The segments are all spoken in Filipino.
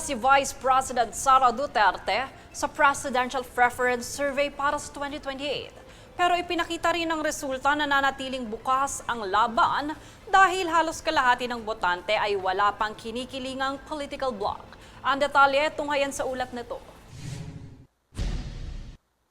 si Vice President Sara Duterte sa Presidential Preference Survey para sa 2028. Pero ipinakita rin ng resulta na nanatiling bukas ang laban dahil halos kalahati ng botante ay wala pang kinikilingang political bloc. Ang detalye tunghayan sa ulat nito.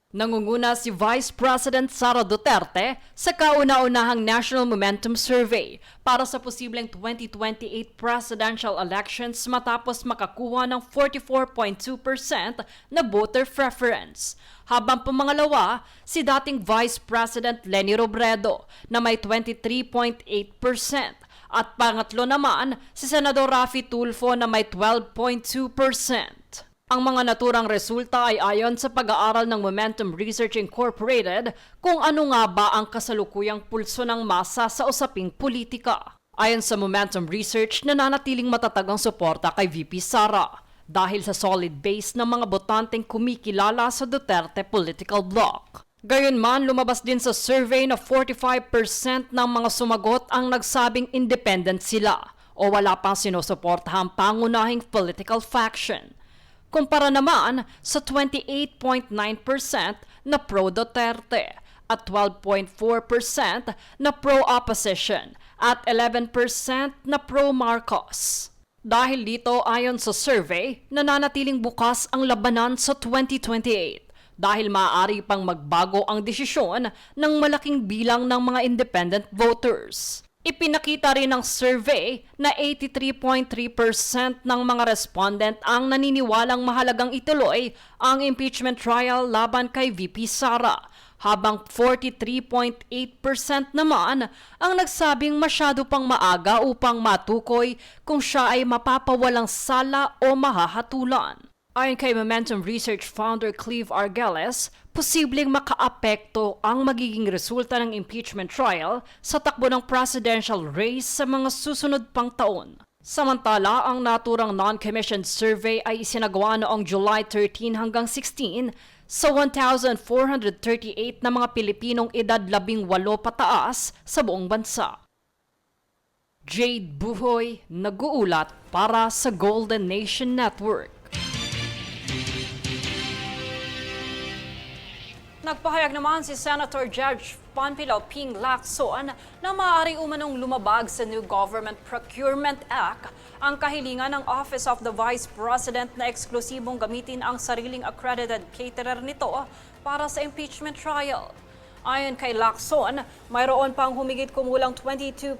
Nangunguna si Vice President Sara Duterte sa kauna-unahang National Momentum Survey para sa posibleng 2028 presidential elections matapos makakuha ng 44.2% na voter preference. Habang pumangalawa, si dating Vice President Leni Robredo na may 23.8%. At pangatlo naman, si Senador Raffy Tulfo na may 12.2%. Ang mga naturang resulta ay ayon sa pag-aaral ng Momentum Research Incorporated kung ano nga ba ang kasalukuyang pulso ng masa sa usaping politika. Ayon sa Momentum Research, nananatiling matatag ang suporta kay VP Sara dahil sa solid base ng mga botanteng kumikilala sa Duterte political bloc. Gayunman, lumabas din sa survey na 45% ng mga sumagot ang nagsabing independent sila o wala pang sinusuportahang pangunahing political faction. Kumpara naman sa 28.9% na pro-Duterte at 12.4% na pro-opposition at 11% na pro-Marcos. Dahil dito, ayon sa survey, nananatiling bukas ang labanan sa 2028 dahil maaari pang magbago ang desisyon ng malaking bilang ng mga independent voters. Ipinakita rin ng survey na 83.3% ng mga respondent ang naniniwalang mahalagang ituloy ang impeachment trial laban kay VP Sara, habang 43.8% naman ang nagsabing masyado pang maaga upang matukoy kung siya ay mapapawalang sala o mahahatulan. Ayon kay Momentum Research founder Cleve Argales, posibleng makaapekto ang magiging resulta ng impeachment trial sa takbo ng presidential race sa mga susunod pang taon. Samantala, ang naturang non-commissioned survey ay isinagawa noong July 13 hanggang 16 sa 1,438 na mga Pilipinong edad 18 pataas sa buong bansa. Jade Buhoy, nag-uulat para sa Golden Nation Network. Nagpahayag naman si Senator Judge Panfilo Ping Lacson na maaari umanong lumabag sa New Government Procurement Act ang kahilingan ng Office of the Vice President na eksklusibong gamitin ang sariling accredited caterer nito para sa impeachment trial. Ayon kay Lacson, mayroon pang humigit kumulang 22.6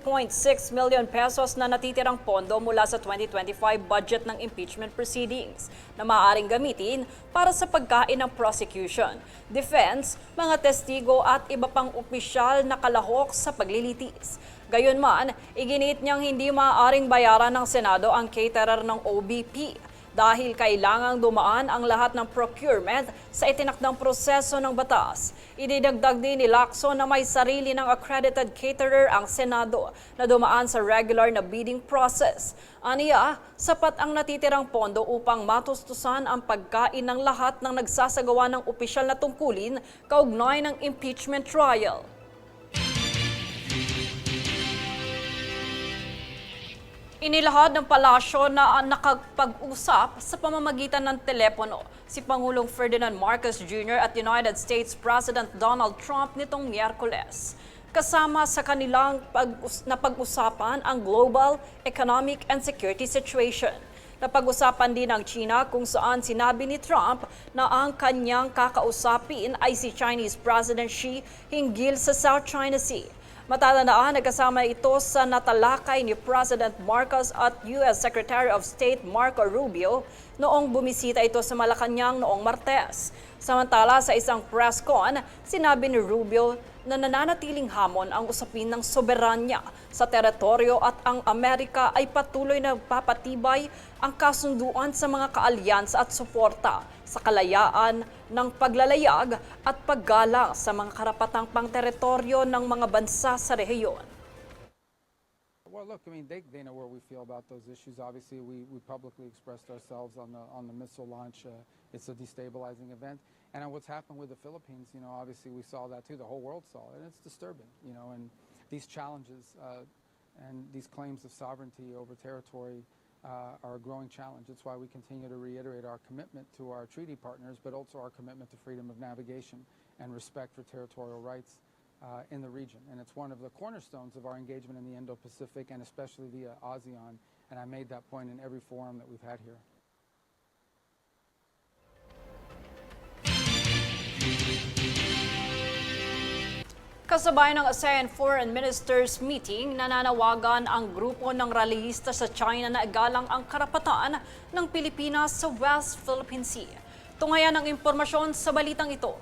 million pesos na natitirang pondo mula sa 2025 budget ng impeachment proceedings na maaaring gamitin para sa pagkain ng prosecution, defense, mga testigo at iba pang opisyal na kalahok sa paglilitis. Gayunman, iginit niyang hindi maaaring bayaran ng Senado ang caterer ng OBP dahil kailangang dumaan ang lahat ng procurement sa itinakdang proseso ng batas. Ididagdag din ni Lacson na may sarili ng accredited caterer ang Senado na dumaan sa regular na bidding process. Aniya, sapat ang natitirang pondo upang matustusan ang pagkain ng lahat ng nagsasagawa ng opisyal na tungkulin kaugnay ng impeachment trial. Inilahad ng palasyo na nakapag-usap sa pamamagitan ng telepono si Pangulong Ferdinand Marcos Jr. at United States President Donald Trump nitong Miyerkules. Kasama sa kanilang napag-usapan ang global economic and security situation. Napag-usapan din ng China kung saan sinabi ni Trump na ang kanyang kakausapin ay si Chinese President Xi hinggil sa South China Sea. Matatanaan, nagkasama ito sa natalakay ni President Marcos at U.S. Secretary of State Marco Rubio noong bumisita ito sa Malacanang noong Martes. Samantala, sa isang press con, sinabi ni Rubio na nananatiling hamon ang usapin ng soberanya sa teritoryo at ang Amerika ay patuloy na papatibay ang kasunduan sa mga kaalyansa at suporta sa kalayaan ng paglalayag at paggalang sa mga karapatang pang-teritoryo ng mga bansa sa rehiyon. Well, look, I mean, they know where we feel about those issues. Obviously, we publicly expressed ourselves on the missile launch. It's a destabilizing event. And on what's happened with the Philippines, you know, obviously we saw that too. The whole world saw it, and it's disturbing, you know. And these challenges and these claims of sovereignty over territory are a growing challenge. That's why we continue to reiterate our commitment to our treaty partners, but also our commitment to freedom of navigation and respect for territorial rights in the region. And it's one of the cornerstones of our engagement in the Indo-Pacific, and especially via ASEAN. And I made that point in every forum that we've had here. Kasabay ng ASEAN Foreign Ministers Meeting, nananawagan ang grupo ng rallyista sa China na igalang ang karapatan ng Pilipinas sa West Philippine Sea. Tungayan ang impormasyon sa balitang ito.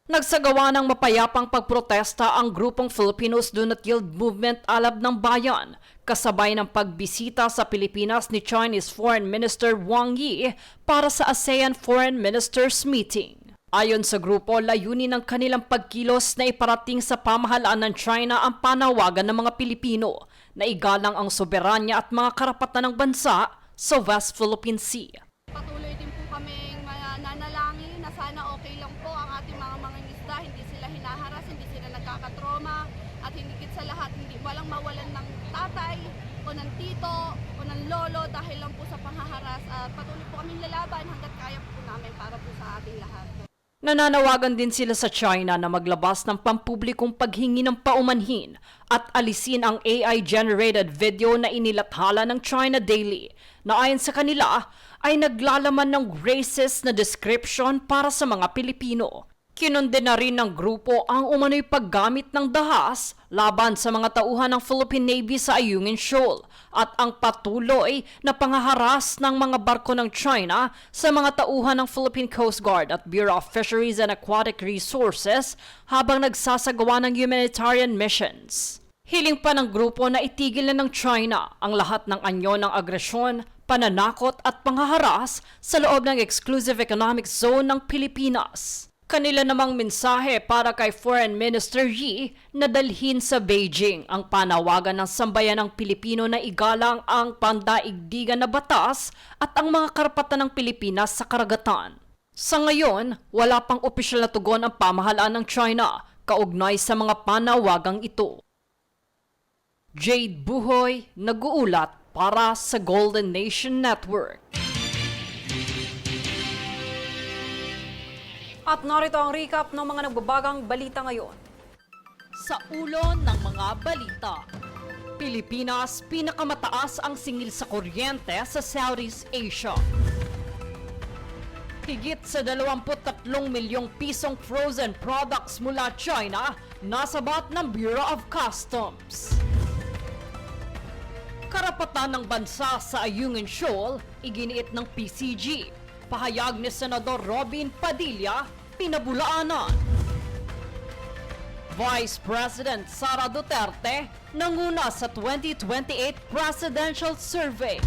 Nagsagawa ng mapayapang pagprotesta ang grupong Filipinos Do Not Yield Movement Alab ng Bayan, kasabay ng pagbisita sa Pilipinas ni Chinese Foreign Minister Wang Yi para sa ASEAN Foreign Ministers Meeting. Ayon sa grupo, layunin ng kanilang pagkilos na iparating sa pamahalaan ng China ang panawagan ng mga Pilipino na igalang ang soberanya at mga karapatan ng bansa sa West Philippine Sea. Patuloy din po kaming nanalangin na sana okay lang po ang ating mga mangingisda, hindi sila hinaharas, hindi sila nagkakatroma, at higit sa lahat, walang mawalan ng tatay o ng tito o ng lolo dahil lang po sa panghaharas. At patuloy po kaming lalaban hanggat kaya po namin para po sa ating lahat. Nananawagan din sila sa China na maglabas ng pampublikong paghingi ng paumanhin at alisin ang AI-generated video na inilathala ng China Daily na ayon sa kanila ay naglalaman ng racist na description para sa mga Pilipino. Kinunde na rin ng grupo ang umano'y paggamit ng dahas laban sa mga tauhan ng Philippine Navy sa Ayungin Shoal at ang patuloy na pangaharas ng mga barko ng China sa mga tauhan ng Philippine Coast Guard at Bureau of Fisheries and Aquatic Resources habang nagsasagawa ng humanitarian missions. Hiling pa ng grupo na itigil na ng China ang lahat ng anyo ng agresyon, pananakot at panghaharas sa loob ng Exclusive Economic Zone ng Pilipinas. Kanila namang mensahe para kay Foreign Minister Yi na dalhin sa Beijing ang panawagan ng sambayan ng Pilipino na igalang ang pandaigdigan na batas at ang mga karapatan ng Pilipinas sa karagatan. Sa ngayon, wala pang opisyal na tugon ang pamahalaan ng China kaugnay sa mga panawagang ito. Jade Buhoy, nag-uulat para sa Golden Nation Network. At narito ang recap ng mga nagbabagang balita ngayon. Sa ulo ng mga balita, Pilipinas pinakamataas ang singil sa kuryente sa Southeast Asia. Higit sa 23 milyong pisong frozen products mula China nasabat ng Bureau of Customs. Karapatan ng bansa sa Ayungin Shoal, iginiit ng PCG. Pahayag ni Senador Robin Padilla, pinabulaanan. Vice President Sara Duterte nanguna sa 2028 Presidential Survey.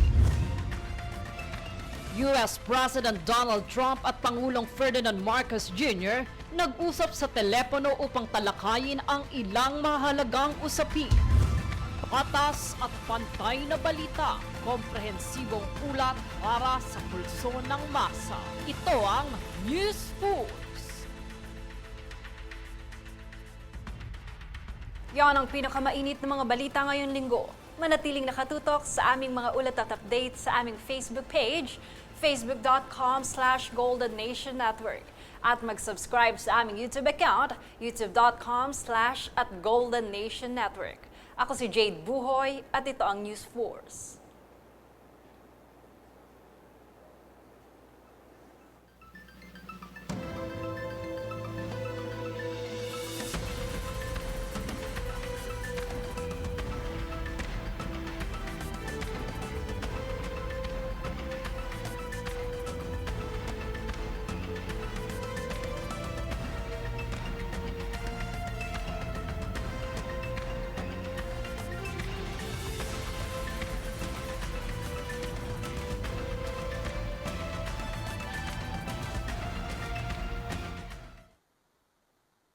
US President Donald Trump at Pangulong Ferdinand Marcos Jr. nag-usap sa telepono upang talakayin ang ilang mahalagang usapin. Patas at pantay na balita, komprehensibong ulat para sa pulso ng masa. Ito ang News Force. Yan ang pinakamainit na mga balita ngayong linggo. Manatiling nakatutok sa aming mga ulat at update sa aming Facebook page, facebook.com/Golden Nation Network. At mag-subscribe sa aming YouTube account, youtube.com/@Golden Nation Network. Ako si Jade Buhoy at ito ang News Force.